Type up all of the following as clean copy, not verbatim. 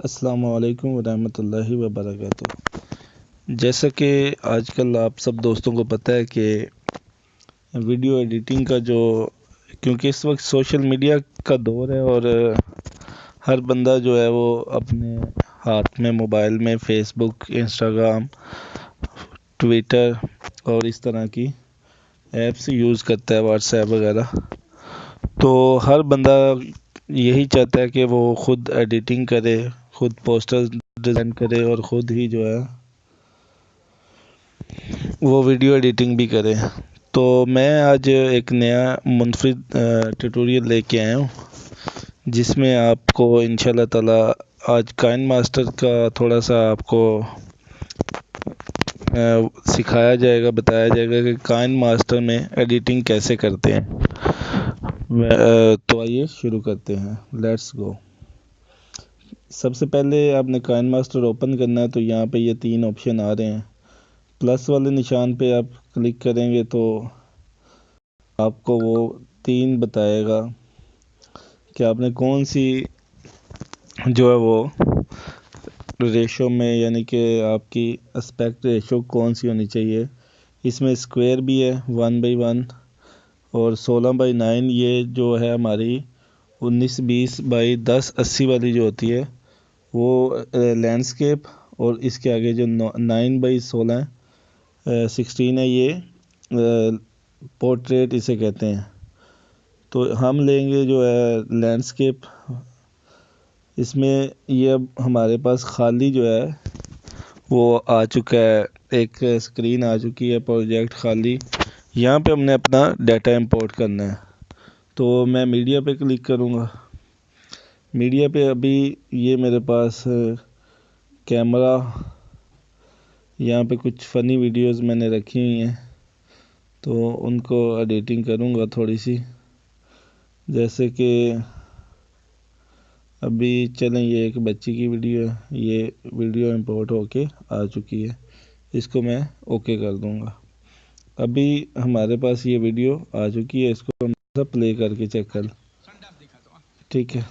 अस्सलाम वालेकुम वरहमतुल्लाहि वबरकातुहू। जैसा कि आजकल आप सब दोस्तों को पता है कि वीडियो एडिटिंग का क्योंकि इस वक्त सोशल मीडिया का दौर है और हर बंदा जो है वो अपने हाथ में मोबाइल में फेसबुक, इंस्टाग्राम, ट्विटर और इस तरह की ऐप्स यूज़ करता है, व्हाट्सएप वगैरह। तो हर बंदा यही चाहता है कि वो खुद एडिटिंग करे, खुद पोस्टर डिज़ाइन करे और ख़ुद ही जो है वो वीडियो एडिटिंग भी करे। तो मैं आज एक नया मुनफरिद ट्यूटोरियल लेके आया हूँ जिसमें आपको इंशाल्लाह ताला आज काइन मास्टर का थोड़ा सा आपको सिखाया जाएगा, बताया जाएगा कि काइन मास्टर में एडिटिंग कैसे करते हैं। तो आइए शुरू करते हैं, लेट्स गो। सबसे पहले आपने काइन मास्टर ओपन करना है। तो यहाँ पे ये तीन ऑप्शन आ रहे हैं। प्लस वाले निशान पे आप क्लिक करेंगे तो आपको वो तीन बताएगा कि आपने कौन सी जो है वो रेशो में, यानी कि आपकी एस्पेक्ट रेशो कौन सी होनी चाहिए। इसमें स्क्वायर भी है 1/1 और 16/9। ये जो है हमारी 1920/1080 वाली जो होती है वो लैंडस्केप, और इसके आगे जो 9/16 16 है ये पोर्ट्रेट इसे कहते हैं। तो हम लेंगे जो है लैंडस्केप। इसमें ये अब हमारे पास खाली जो है वो आ चुका है, एक स्क्रीन आ चुकी है, प्रोजेक्ट खाली। यहाँ पे हमने अपना डाटा इंपोर्ट करना है। तो मैं मीडिया पे क्लिक करूँगा। मीडिया पे अभी ये मेरे पास कैमरा, यहाँ पे कुछ फ़नी वीडियोस मैंने रखी हुई हैं तो उनको एडिटिंग करूँगा थोड़ी सी। जैसे कि अभी चलें, ये एक बच्ची की वीडियो है, ये वीडियो इंपोर्ट होके आ चुकी है। इसको मैं ओके कर दूँगा। अभी हमारे पास ये वीडियो आ चुकी है, इसको हम सब प्ले करके चेक कर। ठीक है,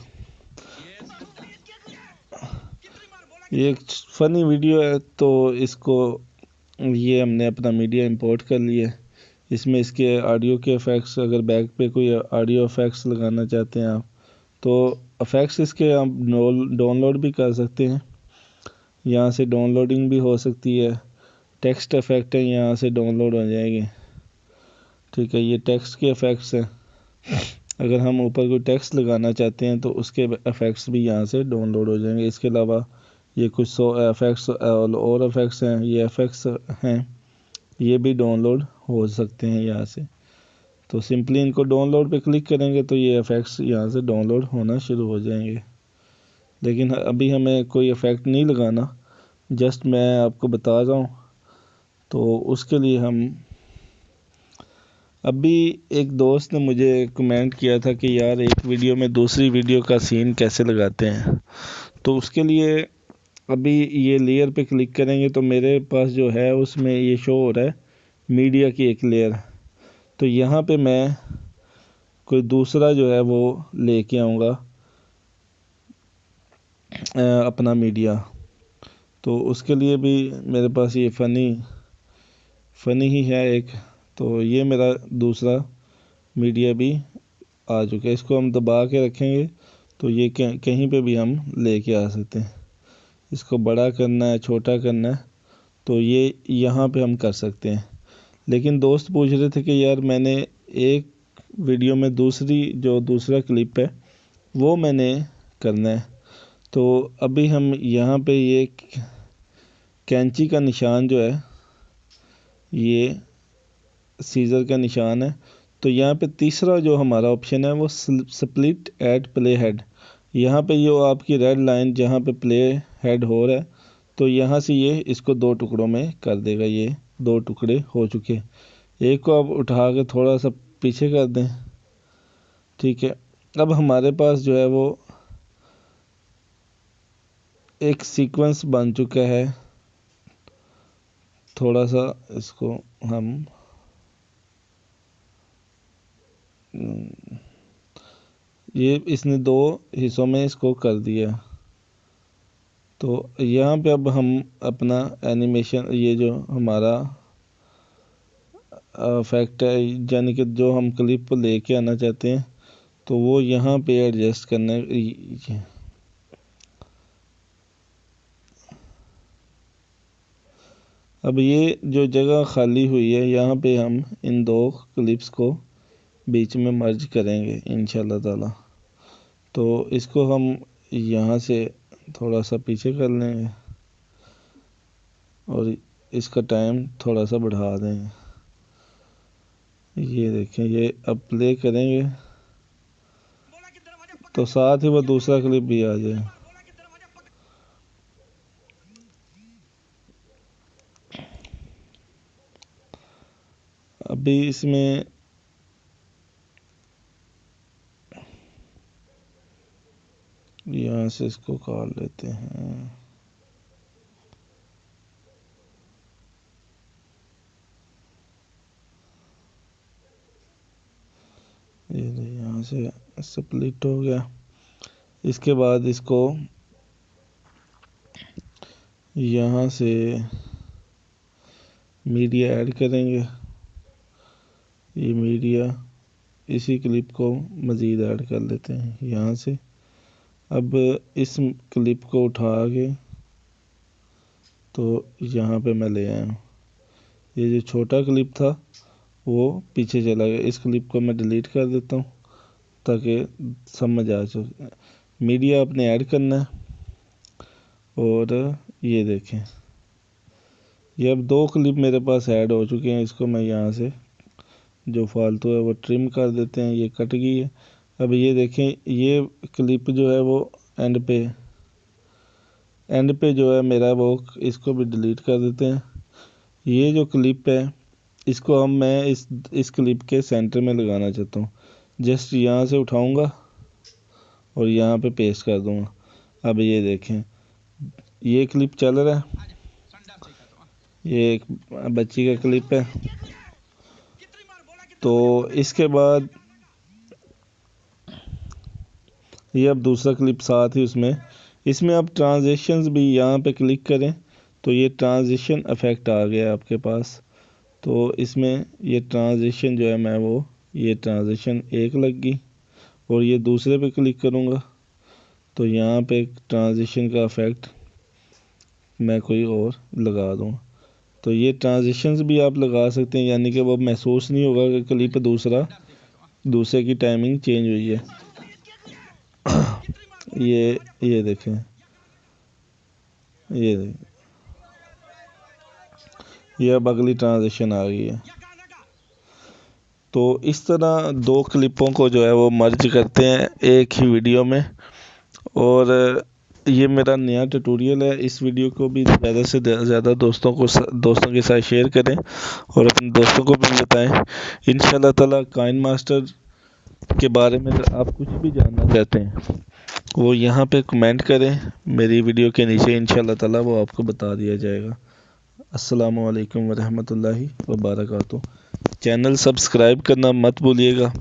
ये एक फ़नी वीडियो है तो इसको ये हमने अपना मीडिया इंपोर्ट कर लिया है। इसमें इसके ऑडियो के इफ़ेक्ट्स, अगर बैक पे कोई ऑडियो इफ़ेक्ट्स लगाना चाहते हैं आप तो इफ़ेक्ट्स इसके आप डाउनलोड भी कर सकते हैं। यहाँ से डाउनलोडिंग भी हो सकती है। टेक्स्ट इफ़ेक्ट है, यहाँ से डाउनलोड हो जाएंगे। ठीक है, ये टेक्स्ट के इफ़ेक्ट्स हैं। अगर हम ऊपर कोई टेक्स्ट लगाना चाहते हैं तो उसके इफ़ेक्ट्स भी यहाँ से डाउनलोड हो जाएंगे। इसके अलावा ये कुछ इफ़ेक्ट्स और इफ़ेक्ट्स हैं, ये इफ़ेक्ट्स हैं, ये भी डाउनलोड हो सकते हैं यहाँ से। तो सिंपली इनको डाउनलोड पे क्लिक करेंगे तो ये इफ़ेक्ट्स यहाँ से डाउनलोड होना शुरू हो जाएंगे। लेकिन अभी हमें कोई इफ़ेक्ट नहीं लगाना, जस्ट मैं आपको बता रहा हूँ। तो उसके लिए हम अभी एक दोस्त ने मुझे कमेंट किया था कि यार एक वीडियो में दूसरी वीडियो का सीन कैसे लगाते हैं। तो उसके लिए अभी ये लेयर पे क्लिक करेंगे तो मेरे पास जो है उसमें ये शो हो रहा है मीडिया की एक लेयर। तो यहाँ पे मैं कोई दूसरा जो है वो लेके आऊँगा अपना मीडिया। तो उसके लिए भी मेरे पास ये फ़नी ही है एक। तो ये मेरा दूसरा मीडिया भी आ चुका है। इसको हम दबा के रखेंगे तो ये कहीं पे भी हम लेके आ सकते हैं। इसको बड़ा करना है, छोटा करना है तो ये यहाँ पे हम कर सकते हैं। लेकिन दोस्त पूछ रहे थे कि यार मैंने एक वीडियो में दूसरा क्लिप है वो मैंने करना है। तो अभी हम यहाँ पे ये कैंची का निशान जो है, ये सीज़र का निशान है। तो यहाँ पे तीसरा जो हमारा ऑप्शन है वो स्प्लिट एट प्ले हेड। यहाँ पे ये आपकी रेड लाइन जहाँ पे प्ले हेड हो रहा है तो यहाँ से ये इसको दो टुकड़ों में कर देगा। ये दो टुकड़े हो चुके। एक को आप उठा के थोड़ा सा पीछे कर दें। ठीक है, अब हमारे पास जो है वो एक सीक्वेंस बन चुका है। थोड़ा सा इसको हम ये इसने दो हिस्सों में इसको कर दिया। तो यहाँ पे अब हम अपना एनिमेशन, ये जो हमारा इफेक्ट है, यानी कि जो हम क्लिप को लेके आना चाहते हैं, तो वो यहाँ पे एडजस्ट करना है। अब ये जो जगह खाली हुई है, यहाँ पे हम इन दो क्लिप्स को बीच में मर्ज करेंगे इंशाल्लाह ताला। तो इसको हम यहाँ से थोड़ा सा पीछे कर लेंगे और इसका टाइम थोड़ा सा बढ़ा देंगे। ये देखें, ये अब प्ले करेंगे तो साथ ही वो दूसरा क्लिप भी आ जाए। अभी इसमें यहाँ से इसको काट लेते हैं। ये यहाँ से स्प्लिट हो गया। इसके बाद इसको यहाँ से मीडिया ऐड करेंगे। ये मीडिया इसी क्लिप को मज़ीद ऐड कर लेते हैं यहाँ से। अब इस क्लिप को उठा के तो यहाँ पे मैं ले आया हूँ। ये जो छोटा क्लिप था वो पीछे चला गया। इस क्लिप को मैं डिलीट कर देता हूँ ताकि समझ आ सके। मीडिया आपने ऐड करना है और ये देखें, ये अब दो क्लिप मेरे पास ऐड हो चुके हैं। इसको मैं यहाँ से जो फालतू है वो ट्रिम कर देते हैं। ये कट गई है। अब ये देखें, ये क्लिप जो है वो एंड पे जो है मेरा वो, इसको भी डिलीट कर देते हैं। ये जो क्लिप है इसको मैं इस क्लिप के सेंटर में लगाना चाहता हूँ। जस्ट यहाँ से उठाऊँगा और यहाँ पे पेस्ट कर दूँगा। अब ये देखें, ये क्लिप चल रहा है। ये एक बच्ची का क्लिप है। तो इसके बाद ये अब दूसरा क्लिप साथ ही इसमें आप ट्रांजिशंस भी यहाँ पे क्लिक करें तो ये ट्रांजिशन इफेक्ट आ गया आपके पास। तो इसमें ये ट्रांजिशन जो है मैं वो, ये ट्रांजिशन एक लग गई और ये दूसरे पे क्लिक करूँगा तो यहाँ पे ट्रांजिशन का इफेक्ट मैं कोई और लगा दूँ। तो ये ट्रांजिशंस भी आप लगा सकते हैं, यानी कि वो महसूस नहीं होगा कि क्लिप दूसरे की टाइमिंग चेंज हुई है। ये देखें, ये अब अगली ट्रांजिशन आ गई है। तो इस तरह दो क्लिपों को जो है वो मर्ज करते हैं एक ही वीडियो में। और ये मेरा नया ट्यूटोरियल है। इस वीडियो को भी ज़्यादा से ज़्यादा दोस्तों के साथ शेयर करें और अपने दोस्तों को भी बताएं। इंशाल्लाह ताला काइन मास्टर के बारे में अगर आप कुछ भी जानना चाहते हैं वो यहाँ पे कमेंट करें मेरी वीडियो के नीचे, इंशाल्लाह ताला वो आपको बता दिया जाएगा। अस्सलामु अलैकुम वरहमतुल्लाहि वबरकातुहू। चैनल सब्सक्राइब करना मत भूलिएगा।